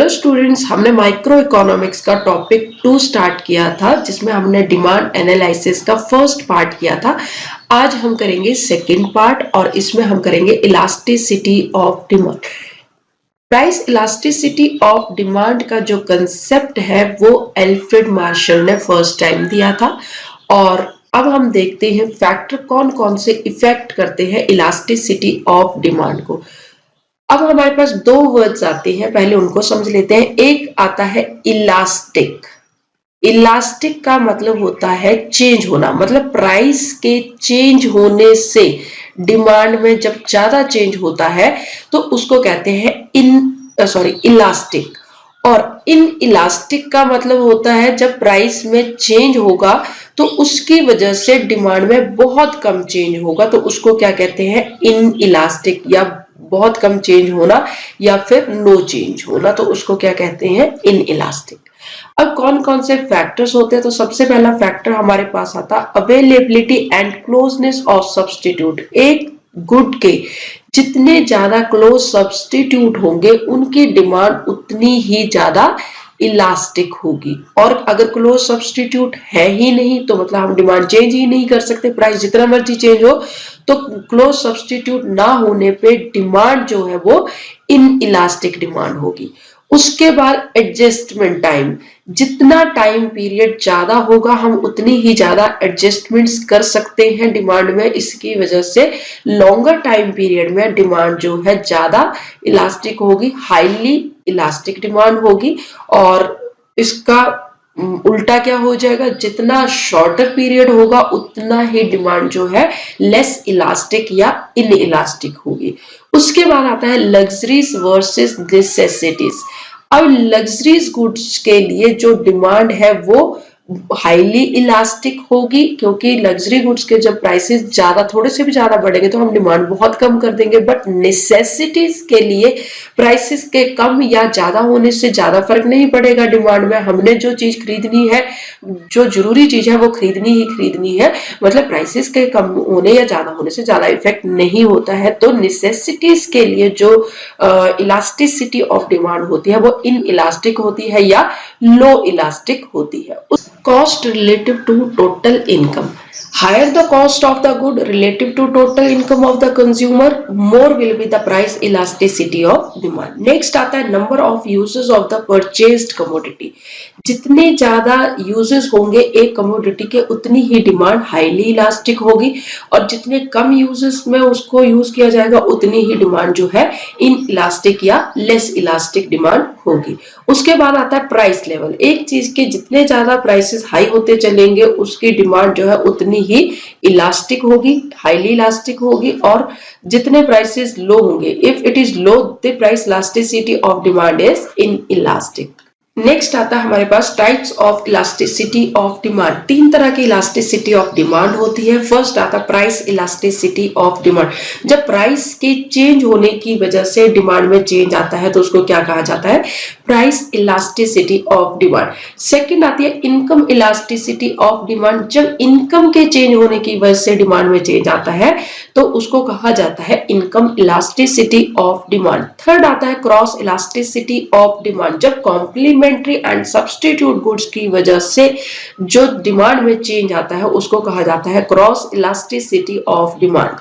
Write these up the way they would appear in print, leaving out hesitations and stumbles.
Students, हमने micro economics का topic 2 start किया था जिसमें हमने डिमांड एनालिसिस का फर्स्ट पार्ट किया था। आज हम करेंगे सेकंड पार्ट और इसमें हम करेंगे elasticity of demand. Price elasticity of demand का जो कंसेप्ट है वो एल्फ्रेड मार्शल ने फर्स्ट टाइम दिया था। और अब हम देखते हैं फैक्टर कौन कौन से इफेक्ट करते हैं इलास्टिसिटी ऑफ डिमांड को। अब हमारे पास दो वर्ड्स आते हैं, पहले उनको समझ लेते हैं। एक आता है इलास्टिक। इलास्टिक का मतलब होता है चेंज होना, मतलब प्राइस के चेंज होने से डिमांड में जब ज्यादा चेंज होता है तो उसको कहते हैं इलास्टिक। और इन इलास्टिक का मतलब होता है जब प्राइस में चेंज होगा तो उसकी वजह से डिमांड में बहुत कम चेंज होगा तो उसको क्या कहते हैं, इन इलास्टिक, या बहुत कम चेंज होना या फिर नो चेंज होना तो उसको क्या कहते हैं, इन इलास्टिक। अब कौन कौन से फैक्टर्स होते हैं, तो सबसे पहला फैक्टर हमारे पास आता availability and closeness of substitute. एक गुड के जितने ज्यादा क्लोज सब्स्टिट्यूट होंगे उनकी डिमांड उतनी ही ज्यादा इलास्टिक होगी। और अगर क्लोज सब्स्टिट्यूट है ही नहीं तो मतलब हम डिमांड चेंज ही नहीं कर सकते, प्राइस जितना मर्जी चेंज हो तो क्लोज सब्स्टिट्यूट ना होने पे डिमांड जो है वो इन इलास्टिक डिमांड होगी। उसके बाद एडजस्टमेंट टाइम, जितना टाइम पीरियड ज्यादा होगा हम उतनी ही ज्यादा एडजस्टमेंट्स कर सकते हैं डिमांड में। इसकी वजह से लॉन्गर टाइम पीरियड में डिमांड जो है ज्यादा इलास्टिक होगी, हाईली इलास्टिक डिमांड होगी। और इसका उल्टा क्या हो जाएगा, जितना शॉर्टर पीरियड होगा उतना ही डिमांड जो है लेस इलास्टिक या इन इलास्टिक होगी। उसके बाद आता है लग्जरीज वर्सेस नेसेसिटीज। अब लग्जरीज गुड्स के लिए जो डिमांड है वो हाईली इलास्टिक होगी, क्योंकि लग्जरी गुड्स के जब प्राइसेस ज्यादा, थोड़े से भी ज्यादा बढ़ेंगे तो हम डिमांड बहुत कम कर देंगे। बट नेसेसिटीज के लिए प्राइसेस के कम या ज्यादा होने से ज्यादा फर्क नहीं पड़ेगा डिमांड में। हमने जो चीज खरीदनी है, जो जरूरी चीज है वो खरीदनी ही खरीदनी है, मतलब प्राइसेस के कम होने या ज्यादा होने से ज्यादा इफेक्ट नहीं होता है। तो नेसेसिटीज के लिए जो इलास्टिसिटी ऑफ डिमांड होती है वो इन इलास्टिक होती है या लो इलास्टिक होती है। Cost relative to total income. Higher the cost of the good relative to total income of the consumer, more will be the price elasticity of demand. Next आता है number of uses of the purchased commodity. जितने ज्यादा uses होंगे एक commodity के उतनी ही demand highly elastic होगी, और जितने कम यूजेस में उसको यूज किया जाएगा उतनी ही डिमांड जो है इन इलास्टिक या लेस इलास्टिक डिमांड होगी। उसके बाद आता है प्राइस लेवल। एक चीज के जितने ज्यादा प्राइसेस हाई होते चलेंगे उसकी डिमांड जो है उतनी ही इलास्टिक होगी, हाईली इलास्टिक होगी। और जितने प्राइसेस लो होंगे, if it is low the price elasticity of demand is inelastic. Next आता है हमारे पास types of elasticity of demand. तीन तरह की इलास्टिसिटी ऑफ डिमांड होती है। फर्स्ट आता है प्राइस इलास्टिसिटी ऑफ डिमांड। जब प्राइस के चेंज होने की वजह से डिमांड में चेंज आता है तो उसको क्या कहा जाता है, price elasticity of demand. Second आती है इनकम इलास्टिसिटी ऑफ डिमांड। जब इनकम के चेंज होने की वजह से डिमांड में चेंज आता है तो उसको कहा जाता है income elasticity of demand. Third आता है क्रॉस इलास्टिसिटी ऑफ डिमांड। जब कॉम्प्लीमेंट्री एंड सब्स्टिट्यूट गुड्स की वजह से जो डिमांड में चेंज आता है उसको कहा जाता है क्रॉस इलास्टिसिटी ऑफ डिमांड।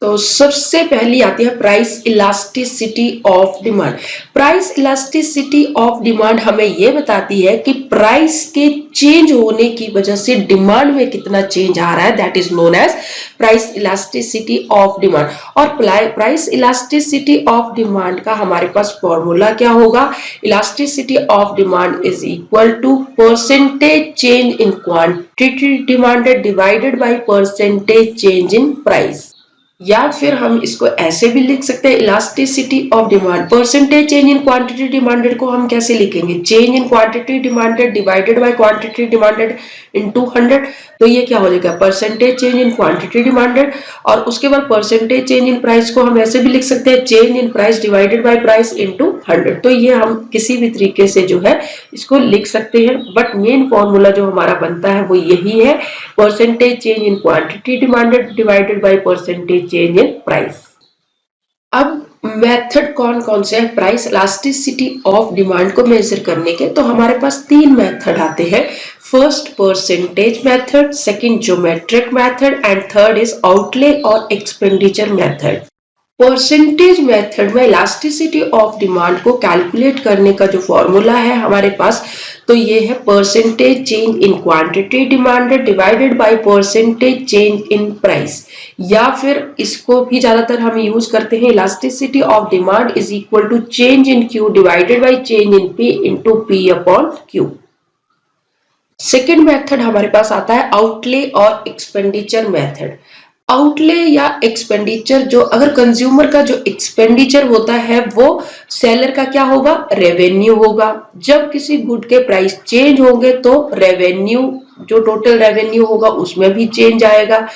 तो सबसे पहली आती है price elasticity of demand. Price elasticity of demand हमें यह बताती है कि प्राइस के चेंज होने की वजह से डिमांड में कितना चेंज आ रहा है, that is known as price elasticity of demand. और प्राइस इलास्टिसिटी ऑफ डिमांड का हमारे पास फॉर्मूला क्या होगा, elasticity of demand is equal to percentage change in quantity demanded divided by percentage change in price. या फिर हम इसको ऐसे भी लिख सकते हैं, elasticity of demand percentage change in quantity demanded को हम कैसे लिखेंगे, change in quantity demanded divided by quantity demanded into 100। तो ये क्या हो जाएगा, percentage change in quantity demanded. और उसके बाद परसेंटेज चेंज इन प्राइस को हम ऐसे भी लिख सकते हैं, change in price divided by price into 100। तो ये हम किसी भी तरीके से जो है इसको लिख सकते हैं, बट मेन फॉर्मूला जो हमारा बनता है वो यही है, percentage change in quantity demanded divided by percentage change in price. अब मेथड कौन कौन से हैं प्राइस इलास्टिसिटी ऑफ डिमांड को मेजर करने के? तो हमारे पास तीन मेथड आते हैं। First percentage method, second geometric method and third is outlay और एक्सपेंडिचर मेथड। परसेंटेज मेथड में इलास्टिसिटी ऑफ डिमांड को कैलकुलेट करने का जो फॉर्मूला है हमारे पास, तो ये है percentage change in quantity demanded divided by percentage change in price, या फिर इसको भी ज्यादातर हम यूज करते हैं elasticity of demand is equal to change in Q divided by change in P into P upon Q. Second method हमारे पास आता है आउटले और एक्सपेंडिचर मेथड। आउटले या एक्सपेंडिचर, जो अगर कंज्यूमर का जो एक्सपेंडिचर होता है वो सेलर का क्या होगा, रेवेन्यू होगा। जब किसी गुड के प्राइस चेंज होंगे तो रेवेन्यू, जो टोटल रेवेन्यू होगा उसमें भी चेंज आएगा।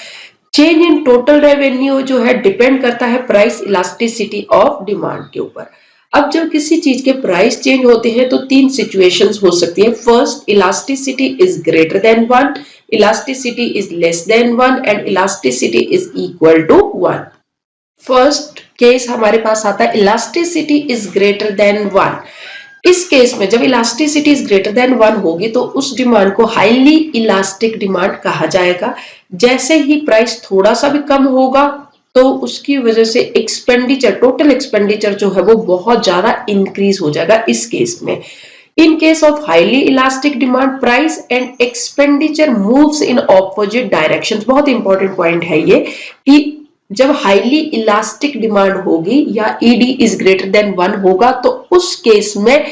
चेंज इन टोटल रेवेन्यू जो है डिपेंड करता है प्राइस इलास्टिसिटी ऑफ डिमांड के ऊपर। अब जब किसी चीज के प्राइस चेंज होते हैं तो तीन सिचुएशंस हो सकती है। First, elasticity is greater than 1, elasticity is less than 1 and elasticity is equal to 1। First case हमारे पास आता है इलास्टिसिटी इज ग्रेटर देन 1। इस केस में जब इलास्टिसिटी इज ग्रेटर देन 1 होगी तो उस डिमांड को हाईली इलास्टिक डिमांड कहा जाएगा। जैसे ही प्राइस थोड़ा सा भी कम होगा तो उसकी वजह से एक्सपेंडिचर, टोटल एक्सपेंडिचर जो है वो बहुत ज्यादा इंक्रीज हो जाएगा इस केस में। In case of highly elastic demand, price and expenditure moves in opposite directions। बहुत इंपॉर्टेंट पॉइंट है ये कि जब हाईली इलास्टिक डिमांड होगी या ईडी इज ग्रेटर देन 1 होगा तो उस केस में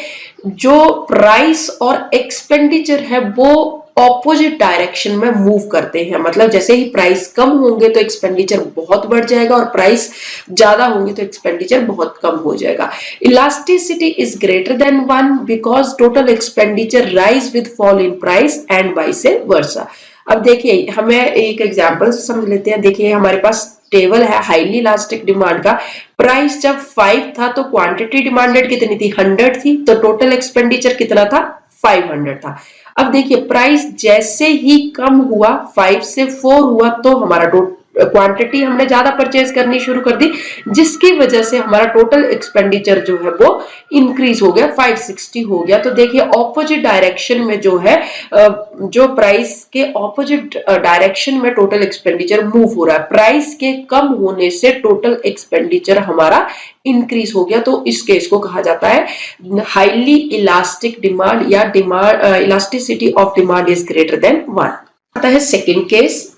जो प्राइस और एक्सपेंडिचर है वो ऑपोजिट डायरेक्शन में मूव करते हैं। मतलब जैसे ही प्राइस कम होंगे तो एक्सपेंडिचर बहुत बढ़ जाएगा और प्राइस ज्यादा होंगे तो एक्सपेंडिचर बहुत कम हो जाएगा। Elasticity is greater than 1 because total expenditure rise with fall in price and vice versa. अब देखिए हमें एक एग्जांपल समझ लेते हैं। देखिए हमारे पास टेबल है हाईली इलास्टिक डिमांड का। प्राइस जब 5 था तो क्वांटिटी डिमांडेड कितनी थी, 100 थी, तो टोटल एक्सपेंडिचर कितना था, 500 था। अब देखिए प्राइस जैसे ही कम हुआ, 5 से 4 हुआ, तो हमारा क्वांटिटी हमने ज्यादा परचेज करनी शुरू कर दी, जिसकी वजह से हमारा टोटल एक्सपेंडिचर जो है वो इंक्रीज हो गया, 560 हो गया। तो देखिए ऑपोजिट डायरेक्शन में जो है, जो प्राइस के ऑपोजिट डायरेक्शन में टोटल एक्सपेंडिचर मूव हो रहा है। प्राइस के कम होने से टोटल एक्सपेंडिचर हमारा इंक्रीज हो गया, तो इस केस को कहा जाता है हाईली इलास्टिक डिमांड या demand elasticity of demand is greater than 1। आता है second case,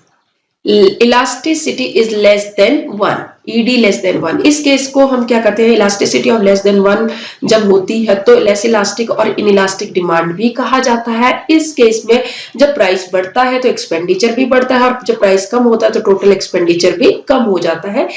elasticity is less than 1, ED less than 1। इस केस को हम क्या करते हैं, इलास्टिसिटी ऑफ लेस देन 1 जब होती है तो लेस इलास्टिक और इनइलास्टिक डिमांड भी कहा जाता है। इस केस में जब प्राइस बढ़ता है तो एक्सपेंडिचर भी बढ़ता है और जब प्राइस कम होता है तो टोटल एक्सपेंडिचर भी कम हो जाता है।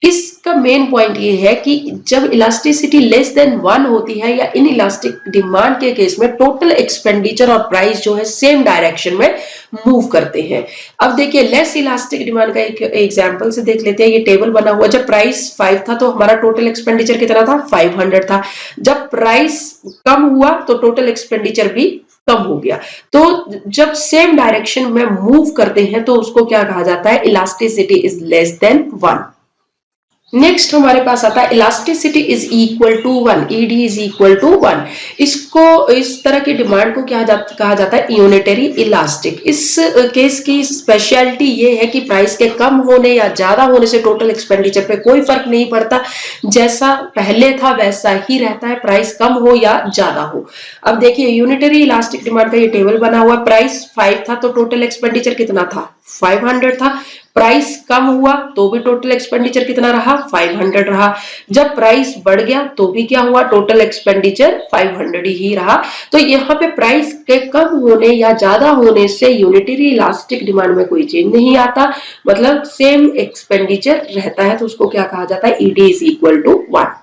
इसका मेन पॉइंट ये है कि जब इलास्टिसिटी लेस देन 1 होती है या इन इलास्टिक डिमांड के केस में टोटल एक्सपेंडिचर और प्राइस जो है सेम डायरेक्शन में मूव करते हैं। अब देखिए लेस इलास्टिक डिमांड का एक एग्जांपल से देख लेते हैं। ये टेबल बना हुआ, जब प्राइस 5 था तो हमारा टोटल एक्सपेंडिचर कितना था, 500 था। जब प्राइस कम हुआ तो टोटल एक्सपेंडिचर भी कम हो गया। तो जब सेम डायरेक्शन में मूव करते हैं तो उसको क्या कहा जाता है, elasticity is less than 1। Next हमारे पास आता है elasticity is equal to 1, ED is equal to 1। इसको, इस तरह की डिमांड को कहा जाता है यूनिटरी इलास्टिक। इस केस की स्पेशलिटी ये है कि प्राइस के कम होने या ज्यादा होने से टोटल एक्सपेंडिचर पे कोई फर्क नहीं पड़ता, जैसा पहले था वैसा ही रहता है, प्राइस कम हो या ज्यादा हो। अब देखिए यूनिटरी इलास्टिक डिमांड का ये टेबल बना हुआ, प्राइस 5 था तो टोटल एक्सपेंडिचर कितना था, 500 था। प्राइस कम हुआ तो भी टोटल एक्सपेंडिचर कितना रहा, 500 रहा। जब प्राइस बढ़ गया तो भी क्या हुआ, टोटल एक्सपेंडिचर 500 ही रहा। तो यहाँ पे प्राइस के कम होने या ज्यादा होने से यूनिटरी इलास्टिक डिमांड में कोई चेंज नहीं आता, मतलब सेम एक्सपेंडिचर रहता है, तो उसको क्या कहा जाता है, ईडी इज इक्वल टू 1।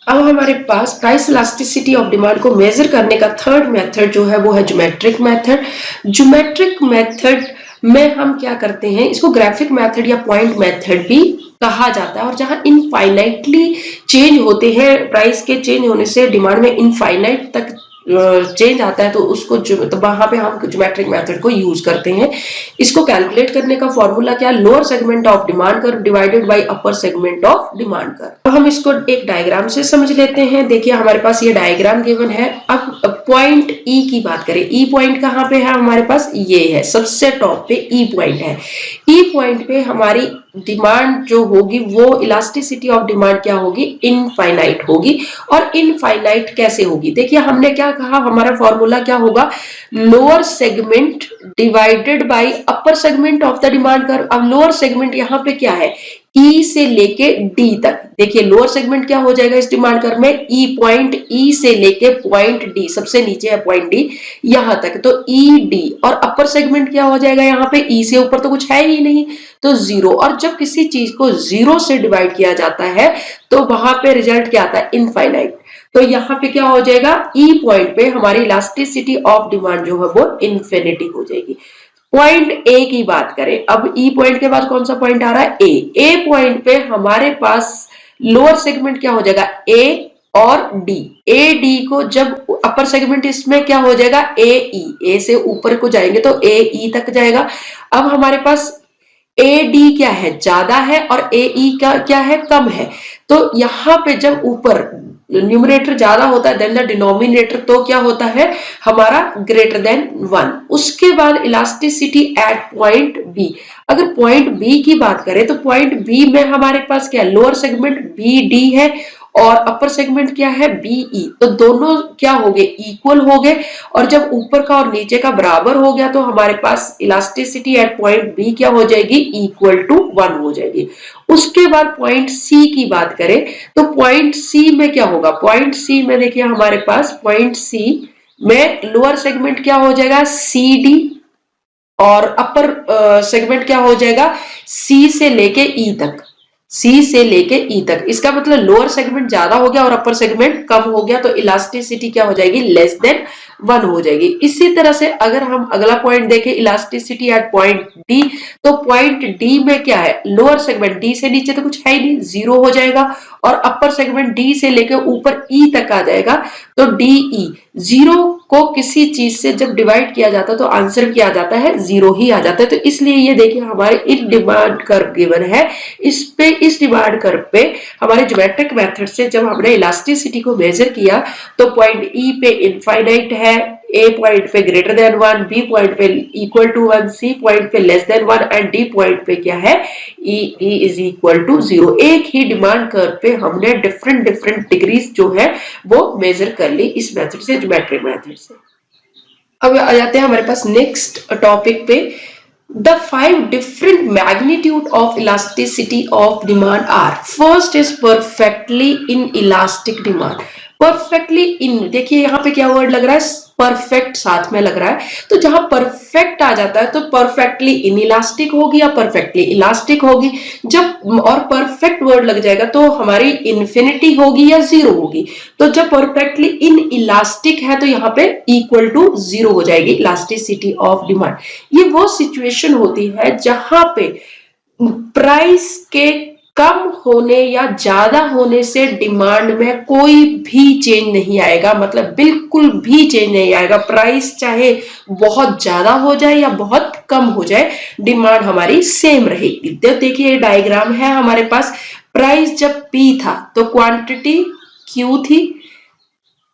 अब हमारे पास प्राइस इलास्टिसिटी ऑफ डिमांड को मेजर करने का थर्ड मेथड जो है वो है ज्योमेट्रिक मेथड। ज्योमेट्रिक मेथड में हम क्या करते हैं, इसको ग्राफिक मेथड या पॉइंट मेथड भी कहा जाता है, और जहां इनफाइनाइटली चेंज होते हैं, प्राइस के चेंज होने से डिमांड में इनफाइनाइट तक चेंज आता है तो उसको तो वहां पे हम ज्योमेट्रिक मेथड को यूज करते हैं। इसको कैलकुलेट करने का फॉर्मूला क्या, lower segment of demand curve divided by upper segment of demand curve. अब हम इसको एक डायग्राम से समझ लेते हैं। देखिए हमारे पास ये डायग्राम गिवन है। अब पॉइंट ई की बात करें, ई पॉइंट कहाँ पे है हमारे पास, ये है सबसे टॉप पे ई पॉइंट है। ई पॉइंट पे हमारी डिमांड जो होगी वो इलास्टिसिटी ऑफ डिमांड क्या होगी, इनफाइनाइट होगी। और इनफाइनाइट कैसे होगी, देखिए हमने क्या कहा, हमारा फॉर्मूला क्या होगा, lower segment divided by upper segment of the demand curve. अब लोअर सेगमेंट यहाँ पे क्या है, ई से लेके डी तक। देखिए लोअर सेगमेंट क्या हो जाएगा इस डिमांड कर्व में, ई पॉइंट, ई से लेके पॉइंट डी, सबसे नीचे है पॉइंट डी यहां तक, तो ई डी। और अपर सेगमेंट क्या हो जाएगा, यहाँ पे ई से ऊपर तो कुछ है ही नहीं तो जीरो। और जब किसी चीज को जीरो से डिवाइड किया जाता है तो वहां पे रिजल्ट क्या आता है, इनफाइनाइट। तो यहाँ पे क्या हो जाएगा, ई पॉइंट पे हमारी इलास्टिसिटी ऑफ डिमांड जो है वो इन्फिनिटी हो जाएगी। पॉइंट ए की बात करें, अब ई पॉइंट के बाद कौन सा पॉइंट आ रहा है, ए पॉइंट पे हमारे पास लोअर सेगमेंट क्या हो जाएगा, ए और डी। ए डी को जब अपर सेगमेंट इसमें क्या हो जाएगा, ए ई, ए से ऊपर को जाएंगे तो ए ई तक जाएगा। अब हमारे पास ए डी क्या है, ज्यादा है, और ए ई का क्या है, कम है। तो यहाँ पे जब ऊपर न्यूमरेटर ज्यादा होता है देन द डिनोमिनेटर, तो क्या होता है हमारा ग्रेटर देन 1। उसके बाद इलास्टिसिटी एट पॉइंट बी। अगर पॉइंट बी की बात करें तो पॉइंट बी में हमारे पास क्या, लोअर सेगमेंट बी डी है और अपर सेगमेंट क्या है, बीई। तो दोनों क्या हो गए, इक्वल हो गए। और जब ऊपर का और नीचे का बराबर हो गया तो हमारे पास इलास्टिसिटी एट पॉइंट बी क्या हो जाएगी, इक्वल टू 1 हो जाएगी। उसके बाद पॉइंट सी की बात करें तो पॉइंट सी में क्या होगा, पॉइंट सी में देखिए हमारे पास पॉइंट सी में लोअर सेगमेंट क्या हो जाएगा, सी डी, और अपर सेगमेंट क्या हो जाएगा, सी से लेके ई तक, सी से लेके ई तक। इसका मतलब लोअर सेगमेंट ज्यादा हो गया और अपर सेगमेंट कम हो गया, तो इलास्टिसिटी क्या हो जाएगी, लेस देन 1 हो जाएगी। इसी तरह से अगर हम अगला पॉइंट देखें, इलास्टिसिटी एट पॉइंट डी, तो पॉइंट डी में क्या है, लोअर सेगमेंट डी से नीचे तो कुछ है ही नहीं, जीरो हो जाएगा। और अपर सेगमेंट डी से लेकर ऊपर ई तक आ जाएगा, तो डी ई। जीरो को किसी चीज से जब डिवाइड किया जाता है तो आंसर क्या आ जाता है, जीरो ही आ जाता है। तो इसलिए ये देखिए हमारे इन डिमांड कर्व गिवन है, इस डिमांड कर्व पे हमारे ज्योमेट्रिक मेथड से जब हमने इलास्टिसिटी को मेजर किया तो पॉइंट ई पे इनफाइनाइट है, ए पॉइंट पे ग्रेटर देन 1, बी पॉइंट पे इक्वल टू 1, सी पॉइंट पे less than 1 and D point पे क्या है, ई इज इक्वल टू 0। एक ही डिमांड कर्व पे हमने डिफरेंट डिग्रीज जो है वो मेजर कर ली इस मेथड से, ज्योमेट्रिक मेथड से। अब आ जाते हैं हमारे पास नेक्स्ट टॉपिक पे, the 5 different magnitude of elasticity of demand are, first is perfectly inelastic demand। perfectly in, देखिए यहाँ पे क्या वर्ड लग रहा है, परफेक्ट साथ में लग रहा है। तो जहां परफेक्ट आ जाता है तो परफेक्टली इनइलास्टिक होगी या परफेक्टली इलास्टिक होगी। जब और परफेक्ट वर्ड लग जाएगा तो हमारी इन्फिनिटी होगी या जीरो होगी। तो जब परफेक्टली इनइलास्टिक है तो यहाँ पे इक्वल टू 0 हो जाएगी इलास्टिसिटी ऑफ डिमांड। ये वो सिचुएशन होती है जहां पे प्राइस के कम होने या ज्यादा होने से डिमांड में कोई भी चेंज नहीं आएगा, मतलब बिल्कुल भी चेंज नहीं आएगा। प्राइस चाहे बहुत ज्यादा हो जाए या बहुत कम हो जाए, डिमांड हमारी सेम रहेगी। तो देखिए डायग्राम है हमारे पास, प्राइस जब P था तो क्वांटिटी Q थी।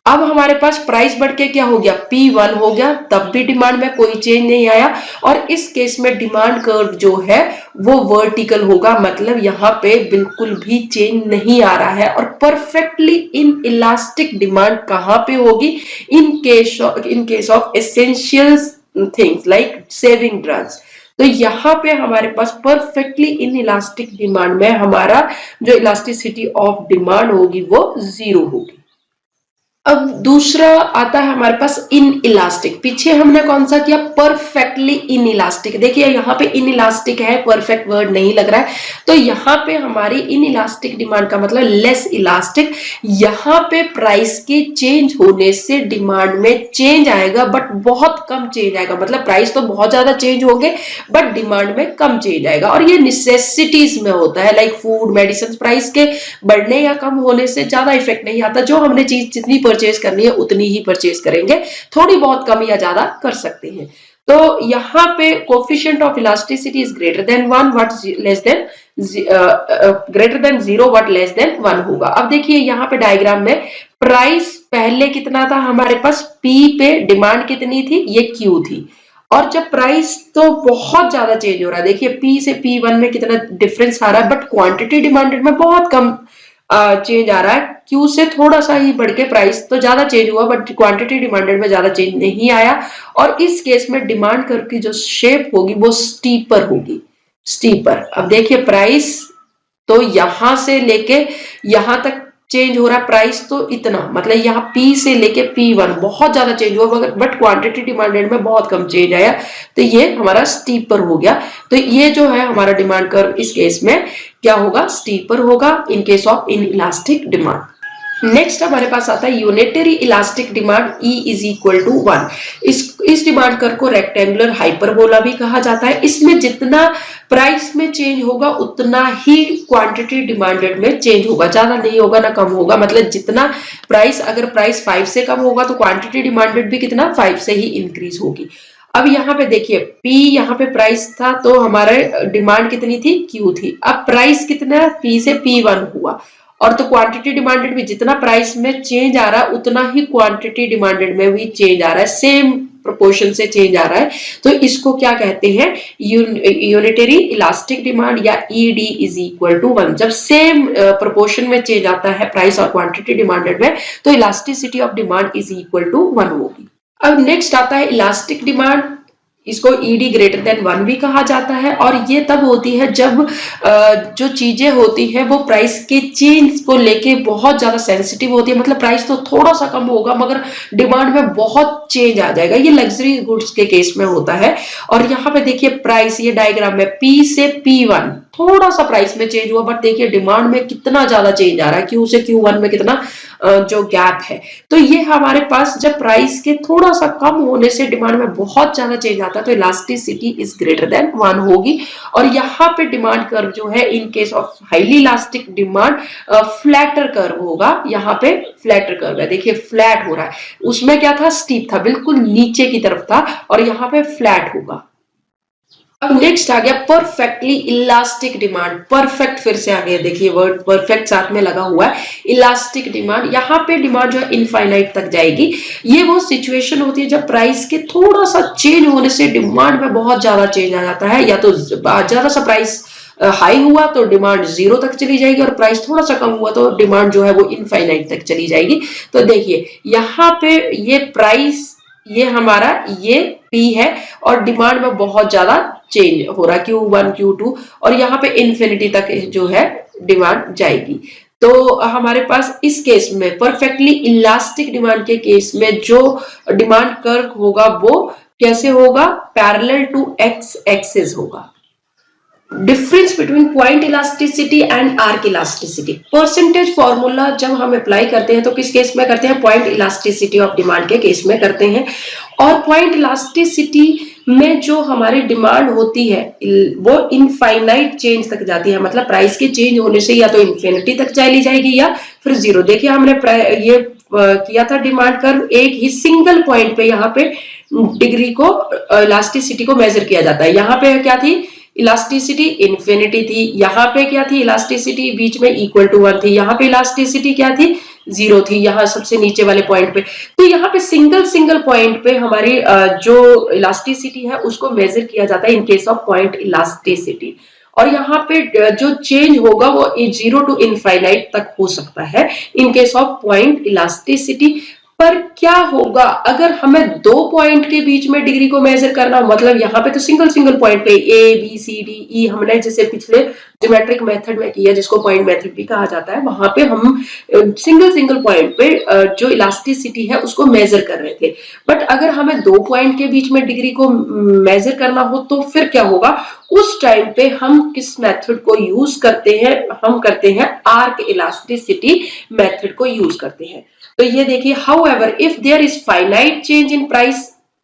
अब हमारे पास प्राइस बढ़ के क्या हो गया, P1 हो गया, तब भी डिमांड में कोई चेंज नहीं आया। और इस केस में डिमांड कर्व जो है वो वर्टिकल होगा, मतलब यहाँ पे बिल्कुल भी चेंज नहीं आ रहा है। और परफेक्टली इन इलास्टिक डिमांड कहाँ पे होगी, इन case of essential things like saving drugs. तो यहाँ पे हमारे पास परफेक्टली इन इलास्टिक डिमांड में हमारा जो इलास्टिसिटी ऑफ डिमांड होगी वो 0 होगी। अब दूसरा आता है हमारे पास इन इलास्टिक। पीछे हमने कौन सा किया, परफेक्टली इन इलास्टिक। देखिए यहाँ पे इन इलास्टिक है, परफेक्ट वर्ड नहीं लग रहा है। तो यहाँ पे हमारी इन इलास्टिक डिमांड का मतलब लेस इलास्टिक। यहाँ पे प्राइस के चेंज होने से डिमांड में चेंज आएगा बट बहुत कम चेंज आएगा। मतलब प्राइस तो बहुत ज्यादा चेंज होंगे बट डिमांड में कम चेंज आएगा। और ये नेसेसिटीज में होता है, लाइक फूड मेडिसिन, प्राइस के बढ़ने या कम होने से ज्यादा इफेक्ट नहीं आता। जो हमने चीज जितनी परचेज करनी है उतनी ही परचेज करेंगे, थोड़ी बहुत कम या ज्यादा कर सकते हैं। तो यहाँ पे coefficient of elasticity is greater than 1 what less than greater than 0 what less than 1 होगा। अब देखिए यहाँ पे डायग्राम में प्राइस पहले कितना था हमारे पास, P पे डिमांड कितनी थी, ये Q थी, और जब प्राइस तो बहुत ज्यादा चेंज हो रहा है, देखिए P से P1 में कितना डिफरेंस आ रहा है, बट क्वांटिटी डिमांडेड में बहुत कम चेंज आ रहा है। क्यू से थोड़ा सा ही बढ़ के प्राइस तो ज्यादा चेंज हुआ बट क्वांटिटी डिमांडेड में ज्यादा चेंज नहीं आया, और इस केस में डिमांड कर्व की जो शेप होगी वो स्टीपर होगी, स्टीपर। अब देखिए प्राइस तो यहां से लेके यहां तक चेंज हो रहा है, प्राइस तो इतना, मतलब यहाँ P से लेके P1 बहुत ज्यादा चेंज हुआ, बट क्वांटिटी डिमांडेड में बहुत कम चेंज आया, तो ये हमारा स्टीपर हो गया। तो ये जो है हमारा डिमांड कर्व इस केस में क्या होगा, स्टीपर होगा in case of inelastic demand. Next हमारे पास आता है unitary elastic demand E is equal to 1। इस डिमांड कर्व को रेक्टेंगुलर हाइपरबोला भी कहा जाता है। इसमें जितना प्राइस में चेंज होगा उतना ही क्वांटिटी डिमांडेड में चेंज होगा, ज्यादा नहीं होगा ना कम होगा, मतलब जितना प्राइस, अगर प्राइस 5 से कम होगा तो क्वांटिटी डिमांडेड भी कितना 5 से ही इंक्रीज होगी। अब यहाँ पे देखिए P यहाँ पे प्राइस था तो हमारे डिमांड कितनी थी, Q थी। अब प्राइस कितना P से P1 हुआ, और तो क्वांटिटी डिमांडेड भी जितना प्राइस में चेंज आ रहा है उतना ही क्वांटिटी डिमांडेड में भी चेंज आ रहा है, सेम प्रोपोर्शन से चेंज आ रहा है। तो इसको क्या कहते हैं, यूनिटरी इलास्टिक डिमांड या ED इज इक्वल टू 1। जब सेम प्रोपोर्शन में चेंज आता है प्राइस और क्वांटिटी डिमांडेड में तो elasticity of demand is equal to 1 होगी। अब नेक्स्ट आता है इलास्टिक डिमांड, इसको ED ग्रेटर देन 1 भी कहा जाता है, और ये तब होती है जब जो चीजें होती है वो प्राइस के चेंज को लेके बहुत ज्यादा सेंसिटिव होती है, मतलब प्राइस तो थोड़ा सा कम होगा मगर डिमांड में बहुत चेंज आ जाएगा, ये लग्जरी गुड्स के केस में होता है। और यहाँ पे देखिए प्राइस, ये डायग्राम में P से P1 थोड़ा सा प्राइस में चेंज हुआ, बट देखिए डिमांड में कितना ज्यादा चेंज आ रहा है, Q से Q1 में कितना जो गैप है। तो ये हमारे पास जब प्राइस के थोड़ा सा कम होने से डिमांड में बहुत ज्यादा चेंज आता है तो इलास्टिसिटी इज ग्रेटर देन 1 होगी। और यहाँ पे डिमांड कर्व जो है इन case of highly elastic demand flatter curve होगा, यहाँ पे फ्लैटर कर्व है, देखिए फ्लैट हो रहा है, उसमें क्या था स्टीप था, बिल्कुल नीचे की तरफ था, और यहाँ पे फ्लैट होगा। अब नेक्स्ट आ गया परफेक्टली इलास्टिक डिमांड। परफेक्ट फिर से आ गया, देखिए वर्ड परफेक्ट साथ में लगा हुआ है। इलास्टिक डिमांड, यहाँ पे डिमांड जो है इनफाइनाइट तक जाएगी। ये वो सिचुएशन होती है जब प्राइस के थोड़ा सा चेंज होने से डिमांड में बहुत ज्यादा चेंज आ जाता है, या तो ज्यादा सा प्राइस हाई हुआ तो डिमांड 0 तक चली जाएगी, और प्राइस थोड़ा सा कम हुआ तो डिमांड जो है वो इनफाइनाइट तक चली जाएगी। तो देखिए यहाँ पे ये प्राइस, ये हमारा ये P है, और डिमांड में बहुत ज्यादा चेंज हो रहा है Q1 Q2, और यहाँ पे इन्फिनिटी तक जो है डिमांड जाएगी। तो हमारे पास इस केस में परफेक्टली इलास्टिक डिमांड के केस में जो डिमांड कर्व होगा वो कैसे होगा, पैरेलल टू एक्स एक्सिस होगा। Difference between point elasticity and arc elasticity, percentage formula जब हम अप्लाई करते हैं तो किस केस में करते हैं, पॉइंट इलास्टिसिटी ऑफ डिमांड के केस में करते हैं। और पॉइंट इलास्टिसिटी में जो हमारी डिमांड होती है वो इनफाइनाइट चेंज तक जाती है, मतलब प्राइस के चेंज होने से या तो इन्फिनिटी तक चली जाएगी या फिर 0। देखिए हमने ये किया था डिमांड कर्व, एक ही सिंगल पॉइंट पे यहाँ पे डिग्री को इलास्टिसिटी को मेजर किया जाता है। यहाँ पे क्या थी, इलास्टिसिटी इन्फिनिटी थी, यहाँ पे क्या थी, इलास्टिसिटी बीच में इक्वल टू 1 थी, यहाँ पे इलास्टिसिटी क्या थी, 0 थी, यहाँ सबसे नीचे वाले पॉइंट पे। तो यहाँ पे सिंगल पॉइंट पे हमारी जो इलास्टिसिटी है उसको मेजर किया जाता है इन केस ऑफ पॉइंट इलास्टिसिटी। और यहाँ पे जो चेंज होगा वो 0 टू इनफाइनाइट तक हो सकता है इन केस ऑफ पॉइंट इलास्टिसिटी। पर क्या होगा अगर हमें 2 पॉइंट के बीच में डिग्री को मेजर करना हो, मतलब यहाँ पे तो सिंगल पॉइंट पे A B C D E हमने जैसे पिछले ज्योमेट्रिक मेथड में किया जिसको पॉइंट मेथड भी कहा जाता है, वहां पे हम सिंगल पॉइंट पे जो इलास्टिसिटी है उसको मेजर कर रहे थे। बट अगर हमें 2 पॉइंट के बीच में डिग्री को मेजर करना हो तो फिर क्या होगा, उस टाइम पे हम किस मेथड को यूज करते हैं, हम करते हैं आर्क इलास्टिसिटी मेथड को यूज करते हैं। तो ये देखिए, however if there is finite change in price,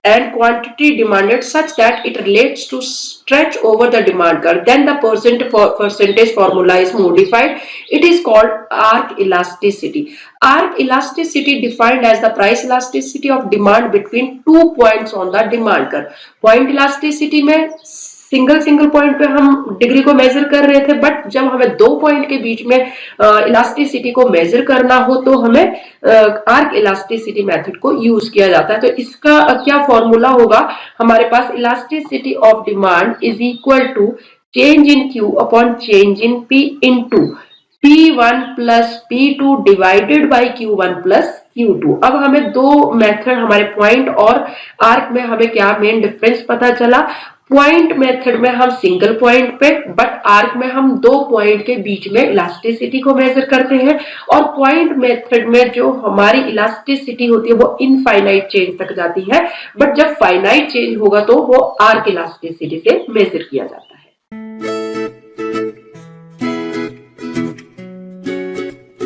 and quantity demanded such that it relates to stretch over the demand curve, then the percentage formula is modified. It is called arc elasticity. Arc elasticity defined as the price elasticity of demand between 2 points on the demand curve. Point elasticity में single point पे हम degree को major कर रहे थे, but जब हमें 2 point के बीच में इलास्टिसिटी को मेजर करना हो तो हमें आर्क इलास्टिसिटी मेथड को यूज किया जाता है। तो इसका क्या फॉर्मूला होगा, हमारे पास elasticity of demand is equal to change in Q upon change in P into P1 plus P2 divided by Q1 plus Q2। अब हमें दो मेथड, हमारे पॉइंट और आर्क में हमें क्या मेन डिफरेंस पता चला। पॉइंट मेथड में हम सिंगल पॉइंट पे, बट आर्क में हम 2 पॉइंट के बीच में इलास्टिसिटी को मेजर करते हैं। और पॉइंट मेथड में जो हमारी इलास्टिसिटी होती है वो इनफाइनाइट चेंज तक जाती है, बट जब फाइनाइट चेंज होगा तो वो आर्क इलास्टिसिटी से मेजर किया जाता है।